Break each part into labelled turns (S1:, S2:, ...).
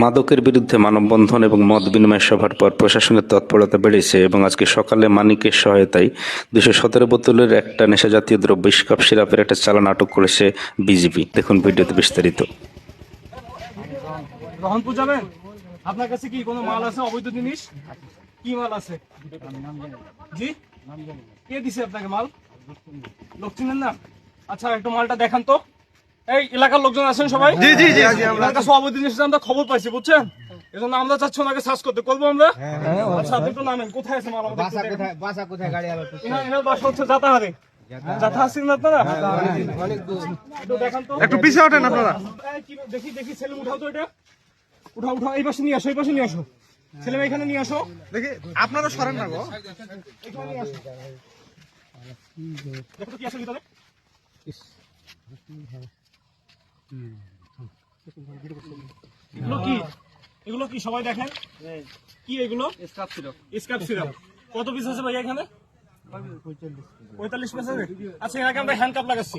S1: মাদকের বিরুদ্ধে মানববন্ধন এবং মত বিনিময় সভার পর প্রশাসনের তৎপরতা বেড়েছে এবং আজকে সকালে মানিকের সহায়তায় 217 বোতলের একটা নেশাজাতীয় দ্রব্য স্কাপ সিরাপের একটা চালান আটক করেছে বিজিবি। দেখুন ভিডিওতে বিস্তারিত।
S2: গ্রহণ পূজাবেন? আপনার কাছে কি কোনো মাল আছে, অবৈধ জিনিস? কি মাল আছে? জি, কে দিছে আপনাকে মাল? লোক চিনেন না? আচ্ছা, একটু মালটা দেখান তো। এই এলাকার লোকজন আছেন সবাই? জি জি জি, আপনার কাছে অবৈধ জিনিস আমরা খবর পাইছি, বুঝছেন? এজন্য আমরা চাচ্ছি ওনাকে সার্চ করতে। করবো আমরা? আচ্ছা, আপনি একটু নামেন। কোথায় আছে মাল?
S3: বাসা কোথায় গাড়ি আলো?
S2: এনার বাসা হচ্ছে জাতাহারে। জাতাহার চিনেন আপনারা? একটু দেখান তো।
S4: একটু পিছে ওঠেন আপনারা।
S2: দেখি দেখি, ছেলে উঠাও তো এটা। উঠাও উঠাও, এই পাশে নিয়ে আসো, এই পাশে নিয়ে আসো। ছেলে মেয়ে এখানে নিয়ে আসো।
S4: দেখি আপনারা সরেন না গো।
S2: এখানে নিয়ে আসো। দেখো তো কি আছে ভিতরে। এগুলো কি? এগুলো কি সবাই দেখেন? কি এগুলো? স্কাপ সিরাপ। স্কাপ সিরাপ কত পিস আছে ভাই এখানে? 45 পিস আছে। আচ্ছা, এখানে আমরা হ্যান্ডকাপ লাগাচ্ছি।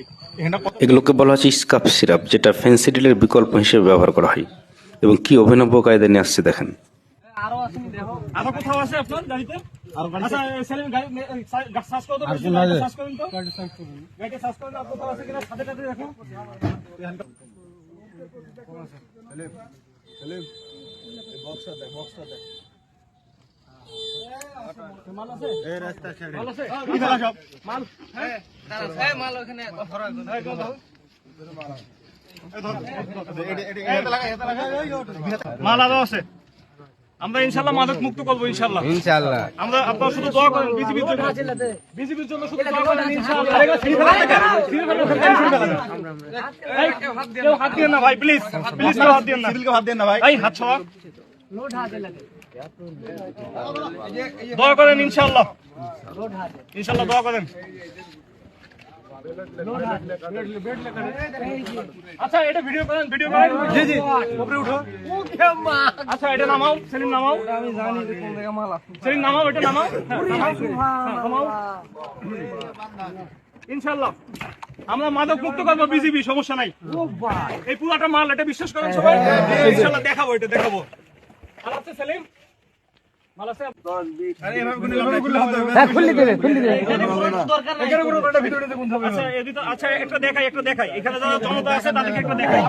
S1: এগুলোকে বলা হচ্ছে স্কাপ সিরাপ, যেটা ফেন্সিডিলের বিকল্প হিসেবে ব্যবহার করা হয় এবং কি অভিনব কায়দায় নিয়ে আসছে দেখেন।
S2: আরো কোথাও আছে আপনার গাড়িতে? আচ্ছা, সেলিম গাড়ি সার্চ করো তো। সার্চ করুন তো, গাড়িটা সার্চ করুন। আর কোথাও আছে কিনা সাথে সাথে দেখো। মাল আছে? এই রাস্তা ছেড়ে মাল আছে? কি দাও সব মাল? হ্যাঁ, এই মাল ওখানে ধরো। এই ধরো। মাল আরো আছে। আমরা ইনশাআল্লাহ মাদক মুক্ত করবো ইনশাআল্লাহ।
S3: ইনশাআল্লাহ।
S2: আমরা আপনারা শুধু দোয়া করেন বিজিবির জন্য। বিজিবির জন্য শুধু দোয়া করেন ইনশাআল্লাহ। কেউ হাত দিয়েন না ভাই, প্লিজ প্লিজ, কেউ হাত দিয়েন না। সিভিলকে হাত দিয়েন না ভাই। এই হাত ছড়া। দোয়া করেন ইনশাআল্লাহ। ইনশাআল্লাহ দোয়া করেন। আচ্ছা, এটা ভিডিও করেন, ভিডিও করেন। জি জি, উপরে উঠো। আচ্ছা, এটা নামাও, সেলিম নামাও। আমি জানি যে কোন জায়গা মাল আছে। সেলিম নামাও, এটা নামাও। নামাও। ইনশাআল্লাহ আমরা মাদক মুক্ত করবো বিজিবি, সমস্যা নাই। এই পুরাটা মাল, এটা বিশ্বাস করেন সবাই। ইনশাআল্লাহ দেখাবো, এটা দেখাবো। আর আছে সেলিম মাল আছে? আরে এভাবে গুনে লাভ নাই। হ্যাঁ, খুলে দেবে, খুলে দেবে। এখানে কোনো একটা ভিডিওতে কোন হবে? আচ্ছা, এদিকে আচ্ছা, একটা দেখাই, একটা দেখাই। এখানে যারা জনতা আছে তাদেরকে একটা দেখাই।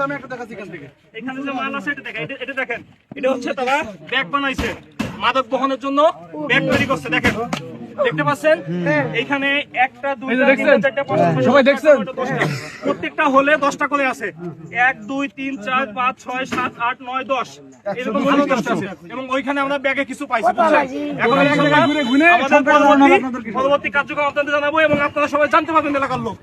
S2: আমি একটা দেখাচ্ছি এখান থেকে। এখানে যে মাল আছে এটা দেখাই। এটা দেখেন, এটা হচ্ছে তারা ব্যাগ বানাইছে, মাদক বহনের জন্য ব্যাগ তৈরি করছে। দেখেন, দেখতে পাচ্ছেন? এইখানে একটা, দুইটা, তিনটা, চারটা, পাঁচটা, সবাই দেখছেন? প্রত্যেকটা হলে 10টা করে আছে। 1 2 3 4 5 6 7 8 9 10 এরকম ভালো 10 আছে। এবং ওইখানে আমরা ব্যাগে কিছু পাইছি, বুঝছেন? এখন আমাদের পরবর্তী কার্যক্রম আপনাদের জানাবো এবং আপনারা সবাই জানতে পারবেন এলাকার লোক।